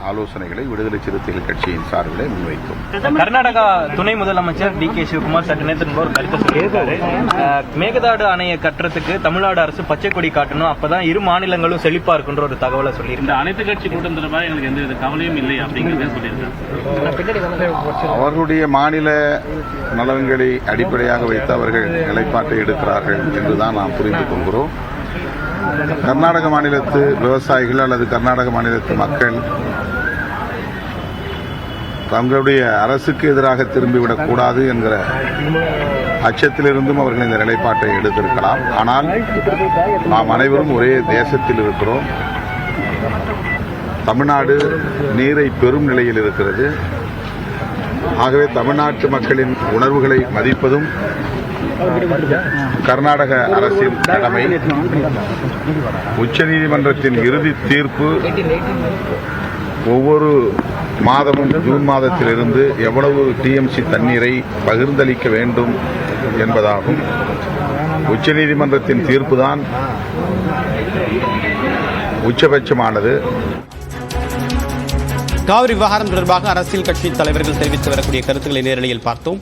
ஆலோசனைகளை விடுதலை சிறுத்தைகள் கட்சியின் சார்பில் முன்வைக்கும். கர்நாடகா துணை முதலமைச்சர் டி.கே. சிவகுமார் சற்று நேரத்திற்கு ஒரு கருத்து சொல்லியிருக்காரு. மேகதாடு அணையை கட்டுறதுக்கு தமிழ்நாடு அரசு பச்சை கொடி காட்டணும், அப்பதான் இரு மாநிலங்களும் செழிப்பா இருக்குன்ற ஒரு தகவலை சொல்லியிருக்காரு. அனைத்து கட்சி கூட்டம் தொடர்பாக எங்களுக்கு எந்த கவலையும் இல்லை அப்படிங்கிறத சொல்லியிருக்காங்க. அவர்களுடைய மாநில நலன்களை அடிப்படையாக வைத்து அவர்கள் நிலைப்பாட்டை எடுக்கிறார்கள் என்றுதான் நாம் புரிந்து கொள்கிறோம். கர்நாடக மாநிலத்து விவசாயிகள் அல்லது கர்நாடக மாநிலத்து மக்கள் தங்களுடைய அரசுக்கு எதிராக திரும்பிவிடக்கூடாது என்கிற அச்சத்திலிருந்தும் அவர்கள் இந்த நிலைப்பாட்டை எடுத்திருக்கலாம். ஆனால் நாம் அனைவரும் ஒரே தேசத்தில் இருக்கிறோம். தமிழ்நாடு நீரை பெறும் நிலையில் இருக்கிறது. ஆகவே தமிழ்நாட்டு மக்களின் உணர்வுகளை மதிப்பதும் கர்நாடக அரசின் கடமை. உச்சநீதிமன்றத்தின் இறுதி தீர்ப்பு ஒவ்வொரு மாதமும் ஜூன் மாதத்திலிருந்து எவ்வளவு டிஎம்சி தண்ணீரை பகிர்ந்தளிக்க வேண்டும் என்பதாகும். உச்சநீதிமன்றத்தின் தீர்ப்புதான் உச்சபட்சமானது. காவிரி விவகாரம் தொடர்பாக அரசியல் கட்சி தலைவர்கள் தெரிவித்து வரக்கூடிய கருத்துக்களை நேரலையில் பார்த்தோம்.